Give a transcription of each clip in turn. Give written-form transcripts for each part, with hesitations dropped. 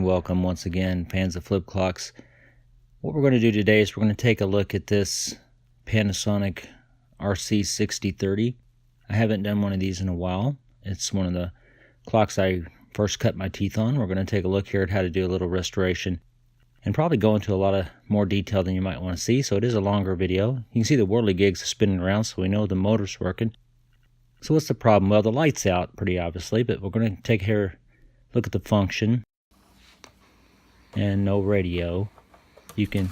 welcome once again, fans of flip clocks. What we're going to do today is we're going to take a look at this Panasonic RC-6030. I haven't done one of these in a while. It's one of the clocks I first cut my teeth on. We're going to take a look here at how to do a little restoration and probably go into a lot of more detail than you might want to see. So it is a longer video. You can see the whirligigs spinning around, so we know the motor's working. So what's the problem? Well, the light's out pretty obviously, but we're going to take here, look at the function. And no radio. You can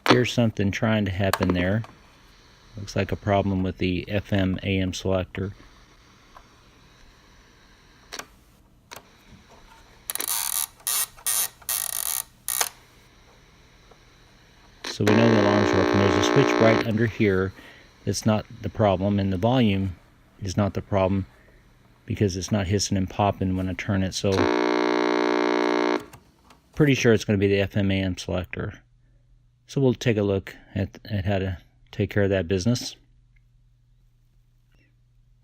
hear something trying to happen there. Looks like a problem with the FM AM selector. So we know the alarm's working. There's a switch right under here that's not the problem, and the volume is not the problem because it's not hissing and popping when I turn it. So pretty sure it's going to be the FM AM selector. So we'll take a look at how to take care of that business.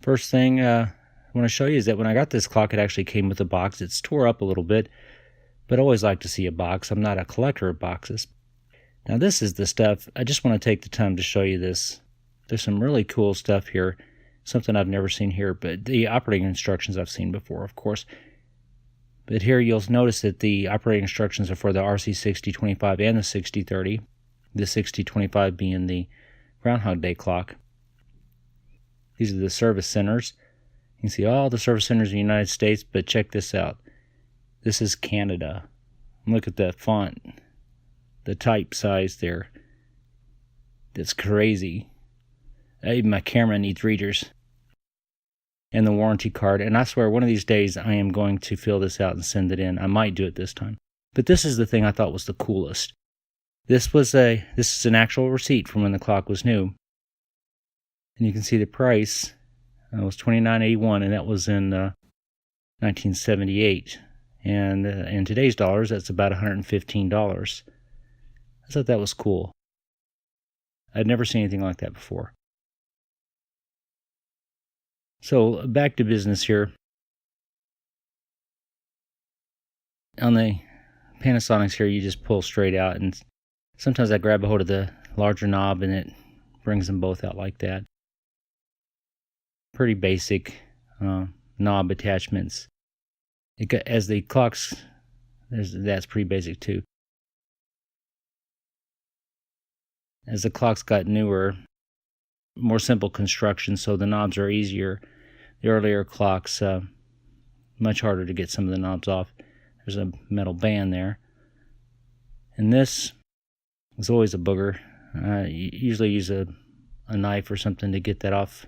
First thing I want to show you is that when I got this clock, it actually came with a box. It's tore up a little bit, but I always like to see a box. I'm not a collector of boxes. Now this is the stuff. I just want to take the time to show you this. There's some really cool stuff here, something I've never seen here, but the operating instructions I've seen before, of course. But here you'll notice that the operating instructions are for the RC-6025 and the 6030. The 6025 being the Groundhog Day Clock. These are the service centers. You can see all the service centers in the United States, but check this out. This is Canada. Look at the font, the type size there. That's crazy. Even my camera needs readers. And the warranty card, and I swear one of these days I am going to fill this out and send it in. I might do it this time. But this is the thing I thought was the coolest. This is an actual receipt from when the clock was new. And you can see the price was $29.81, and that was in 1978. And in today's dollars, that's about $115. I thought that was cool. I'd never seen anything like that before. So back to business here. On the Panasonics here, you just pull straight out, and sometimes I grab a hold of the larger knob and it brings them both out like that. Pretty basic knob attachments. As the clocks, that's pretty basic too. As the clocks got newer, more simple construction, so the knobs are easier. The earlier clocks, much harder to get some of the knobs off. There's a metal band there. And this is always a booger. You usually use a knife or something to get that off.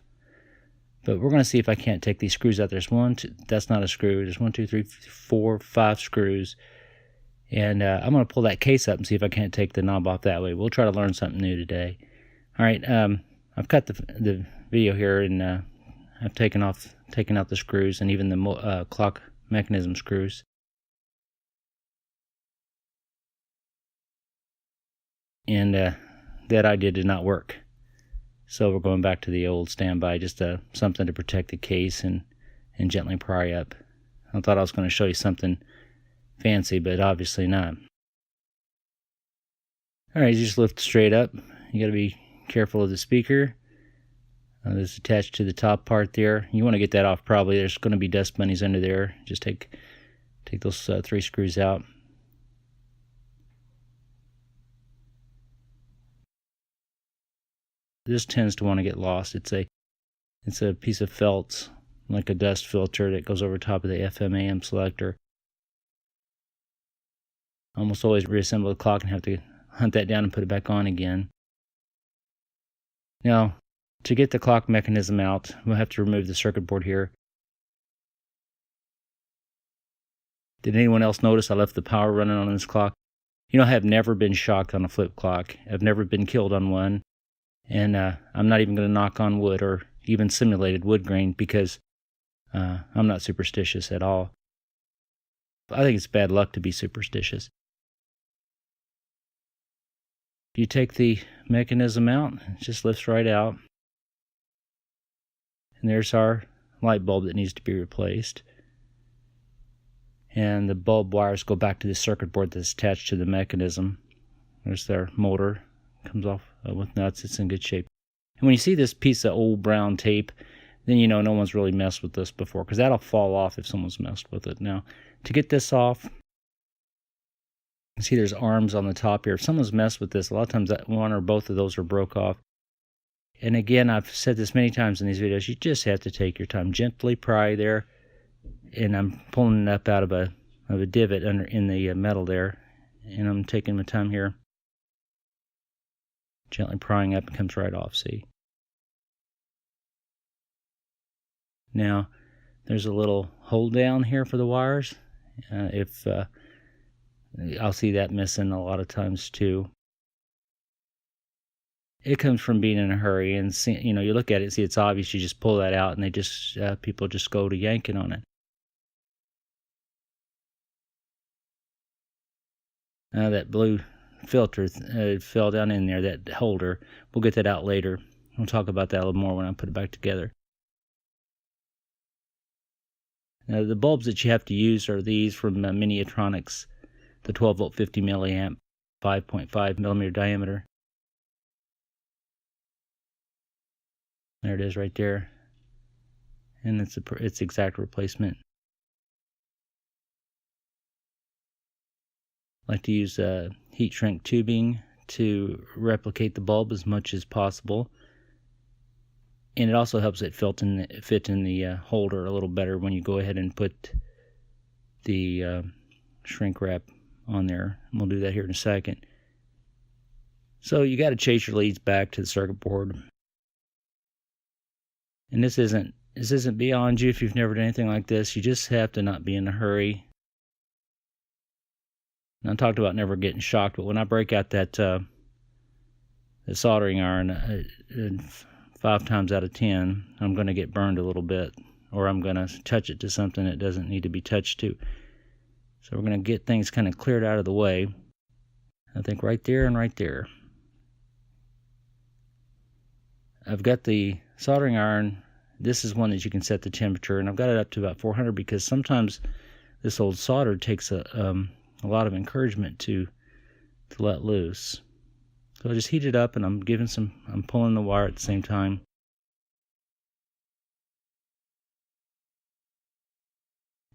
But we're going to see if I can't take these screws out. There's one, two, that's not a screw. There's 1, 2, 3, 4, 5 screws. And I'm going to pull that case up and see if I can't take the knob off that way. We'll try to learn something new today. All right, I've cut the video here, and I've taken out the screws and even the clock mechanism screws. And that idea did not work. So we're going back to the old standby, just something to protect the case and gently pry up. I thought I was going to show you something fancy, but obviously not. All right, you just lift straight up. You got to be careful of the speaker. This is attached to the top part there. You want to get that off probably. There's going to be dust bunnies under there. Just take those 3 screws out. This tends to want to get lost. It's a piece of felt, like a dust filter that goes over top of the FM AM selector. Almost always reassemble the clock and have to hunt that down and put it back on again. Now, to get the clock mechanism out, we'll have to remove the circuit board here. Did anyone else notice I left the power running on this clock? You know, I have never been shocked on a flip clock. I've never been killed on one. And I'm not even going to knock on wood or even simulated wood grain because I'm not superstitious at all. I think it's bad luck to be superstitious. You take the mechanism out, it just lifts right out. And there's our light bulb that needs to be replaced. And the bulb wires go back to the circuit board that's attached to the mechanism. There's their motor. Comes off with nuts. It's in good shape. And when you see this piece of old brown tape, then you know no one's really messed with this before, because that'll fall off if someone's messed with it. Now, to get this off, you see there's arms on the top here. If someone's messed with this, a lot of times that one or both of those are broke off. And again, I've said this many times in these videos, you just have to take your time. Gently pry there. And I'm pulling it up out of a divot under in the metal there. And I'm taking my time here. Gently prying up, and comes right off, see? Now, there's a little hold down here for the wires. I'll see that missing a lot of times too. It comes from being in a hurry, and see, you look at it and see it's obvious. You just pull that out, and they just people just go to yanking on it. That blue filter fell down in there, that holder. We'll get that out later. We'll talk about that a little more when I put it back together. Now, the bulbs that you have to use are these from Miniatronics, the 12 volt 50 milliamp, 5.5 millimeter diameter. There it is right there. And it's exact replacement. I like to use heat shrink tubing to replicate the bulb as much as possible. And it also helps it fit in the holder a little better when you go ahead and put the shrink wrap on there. And we'll do that here in a second. So you got to chase your leads back to the circuit board. And this isn't beyond you if you've never done anything like this. You just have to not be in a hurry. And I talked about never getting shocked, but when I break out that the soldering iron, 5 times out of 10, I'm going to get burned a little bit, or I'm going to touch it to something that doesn't need to be touched to. So we're going to get things kind of cleared out of the way. I think right there and right there. I've got the soldering iron. This is one that you can set the temperature, and I've got it up to about 400 because sometimes this old solder takes a lot of encouragement to let loose. So I just heat it up, and I'm pulling the wire at the same time.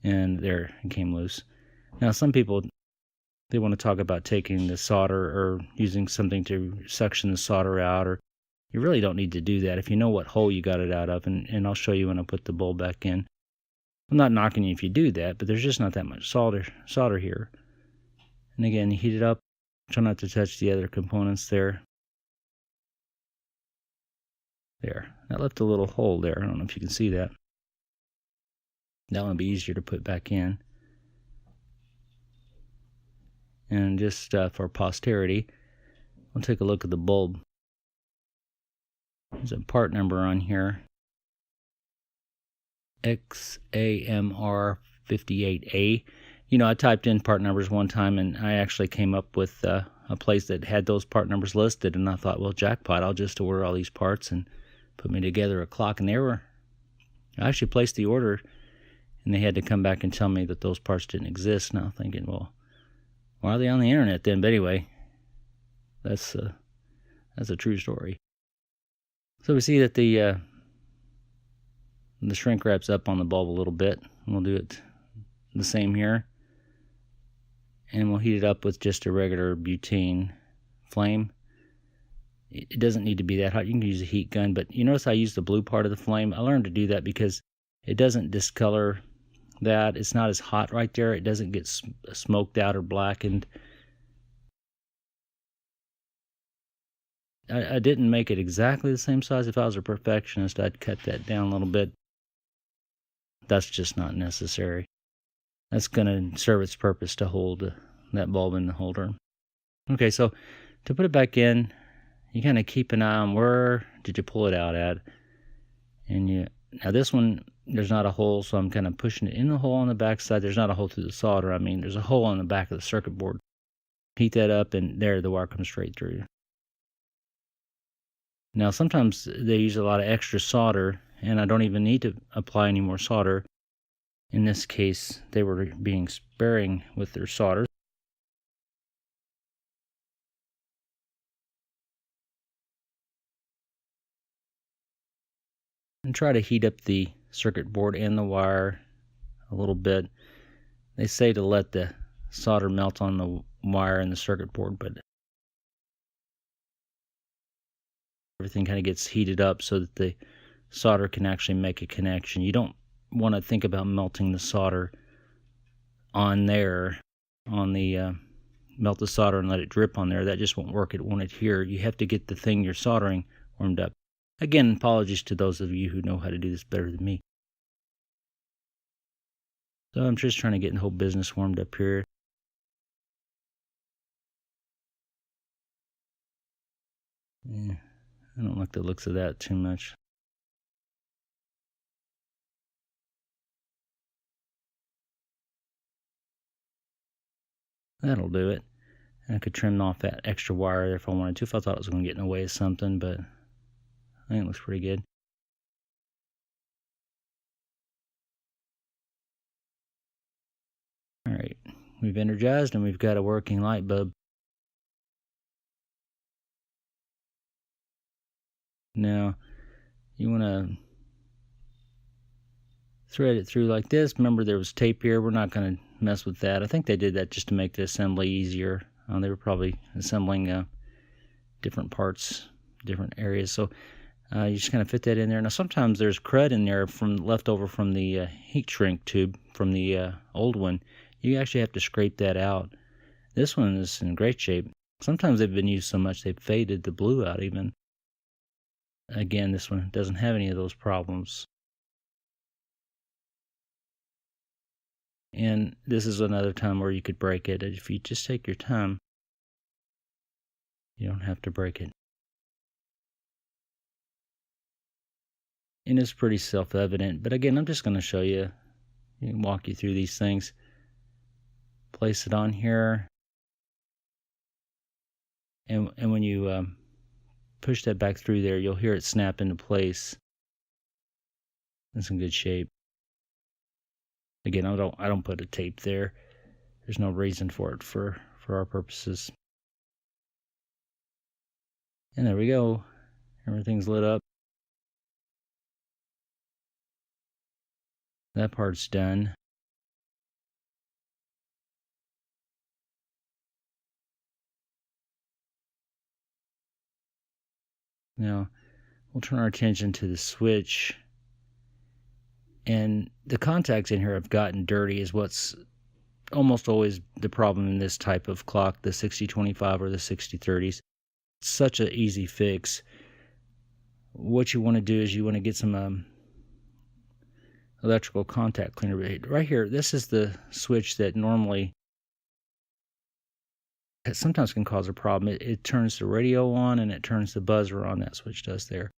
And there, it came loose. Now some people, they want to talk about taking the solder or using something to suction the solder out, or you really don't need to do that if you know what hole you got it out of, and I'll show you when I put the bulb back in. I'm not knocking you if you do that, but there's just not that much solder here. And again, you heat it up. Try not to touch the other components there. There. That left a little hole there. I don't know if you can see that. That one will be easier to put back in. And just for posterity, we'll take a look at the bulb. There's a part number on here. XAMR58A. I typed in part numbers one time, and I actually came up with a place that had those part numbers listed, and I thought, well, jackpot, I'll just order all these parts and put me together a clock. And I actually placed the order, and they had to come back and tell me that those parts didn't exist. Now thinking, well, why are they on the internet then? But anyway, that's a true story. So we see that the shrink wrap's up on the bulb a little bit, and we'll do it the same here. And we'll heat it up with just a regular butane flame. It doesn't need to be that hot. You can use a heat gun, but you notice I use the blue part of the flame. I learned to do that because it doesn't discolor that. It's not as hot right there. It doesn't get smoked out or blackened. I didn't make it exactly the same size. If I was a perfectionist, I'd cut that down a little bit. That's just not necessary. That's going to serve its purpose to hold that bulb in the holder. Okay, so to put it back in, you kind of keep an eye on where did you pull it out at. And now this one, there's not a hole, so I'm kind of pushing it in the hole on the back side. There's not a hole through the solder. I mean, there's a hole on the back of the circuit board. Heat that up, and there the wire comes straight through. Now sometimes they use a lot of extra solder, and I don't even need to apply any more solder. In this case, they were being sparing with their solder. And try to heat up the circuit board and the wire a little bit. They say to let the solder melt on the wire and the circuit board, but everything kind of gets heated up so that the solder can actually make a connection. You don't want to think about melting the solder on there, on the melt the solder and let it drip on there. That just won't work. It won't adhere. You have to get the thing you're soldering warmed up. Again, apologies to those of you who know how to do this better than me. So I'm just trying to get the whole business warmed up here. Yeah, I don't like the looks of that too much. That'll do it. And I could trim off that extra wire there if I wanted to, if I thought it was going to get in the way of something, but I think it looks pretty good. Alright, we've energized and we've got a working light bulb. Now, you want to thread it through like this. Remember, there was tape here. We're not going to mess with that. I think they did that just to make the assembly easier. They were probably assembling different parts, different areas. So you just kind of fit that in there. Now, sometimes there's crud in there from left over from the heat shrink tube from the old one. You actually have to scrape that out. This one is in great shape. Sometimes they've been used so much they've faded the blue out even. Again, this one doesn't have any of those problems. And this is another time where you could break it. If you just take your time, you don't have to break it. And it's pretty self-evident. But again, I'm just going to show you. Walk you through these things. Place it on here. And when you push that back through there, you'll hear it snap into place. It's in good shape. Again, I don't put a tape there. There's no reason for it for our purposes. And there we go. Everything's lit up. That part's done. Now, we'll turn our attention to the switch. And the contacts in here have gotten dirty is what's almost always the problem in this type of clock, the 6025 or the 6030s. It's such an easy fix. What you want to do is you want to get some electrical contact cleaner. Right here, this is the switch that normally sometimes can cause a problem. It turns the radio on and it turns the buzzer on. That switch does there.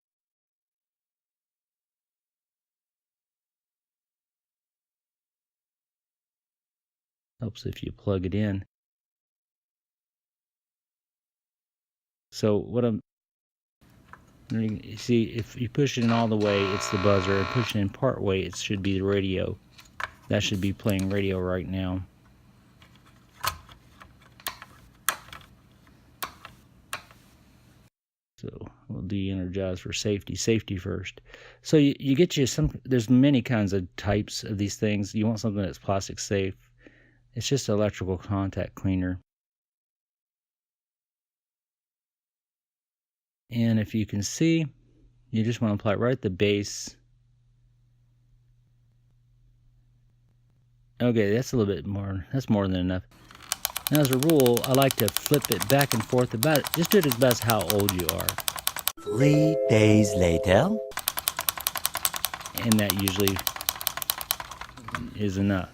Helps if you plug it in. So what you see, if you push it in all the way, it's the buzzer. And push it in part way, it should be the radio. That should be playing radio right now. So we'll de-energize for safety. Safety first. So you get you some. There's many kinds of types of these things. You want something that's plastic safe. It's just an electrical contact cleaner. And if you can see, you just want to apply it right at the base. Okay, that's a little bit more. That's more than enough. Now, as a rule, I like to flip it back and forth just do it as best how old you are. 3 days later. And that usually is enough.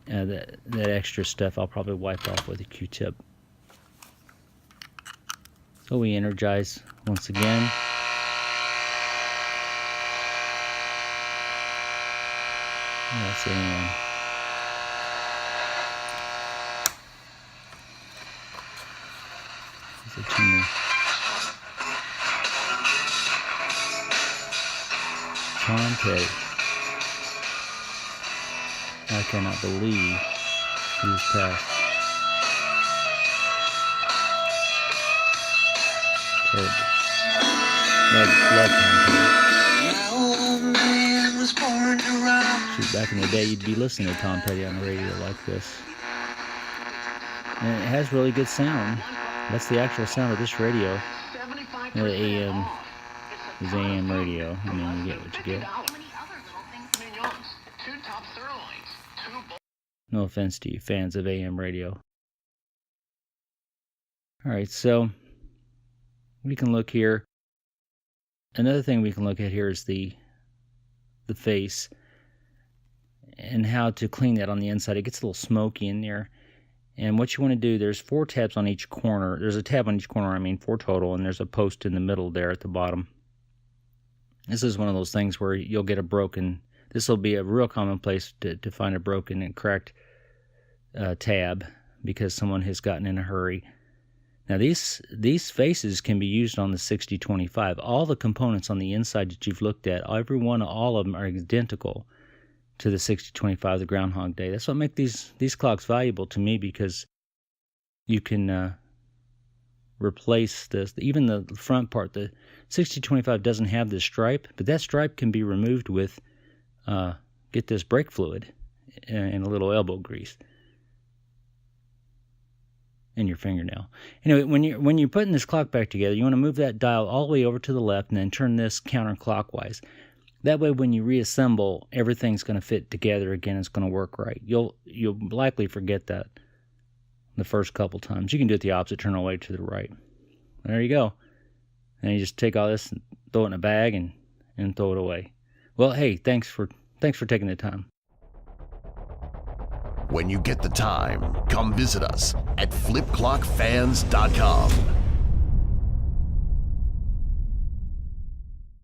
That extra stuff I'll probably wipe off with a Q-tip. So we energize once again. That's a tuner. Tom Petty. I cannot believe he's passed. Terrible. Love Tom Petty. Shoot, back in the day, you'd be listening to Tom Petty on the radio like this. And it has really good sound. That's the actual sound of this radio. The AM is AM radio. I mean, you get what you get. No offense to you fans of AM radio. Alright, so we can look here. Another thing we can look at here is the face and how to clean that on the inside. It gets a little smoky in there. And what you want to do, there's 4 tabs on each corner. There's a tab on each corner, 4 total, and there's a post in the middle there at the bottom. This is one of those things where you'll get a broken, this will be a real common place to find a broken and cracked tab because someone has gotten in a hurry. Now these faces can be used on the 6025. All the components on the inside that you've looked at, all of them are identical to the 6025, the Groundhog Day. That's what makes these clocks valuable to me, because you can replace this. Even the front part, the 6025 doesn't have this stripe, but that stripe can be removed with, get this brake fluid and a little elbow grease and your fingernail. Anyway, when you're putting this clock back together, you want to move that dial all the way over to the left and then turn this counterclockwise. That way, when you reassemble, everything's going to fit together again. It's going to work right. You'll likely forget that the first couple times. You can do it the opposite, turn all the way to the right. There you go. And you just take all this and throw it in a bag and throw it away. Well, hey, thanks for taking the time. When you get the time, come visit us at flipclockfans.com.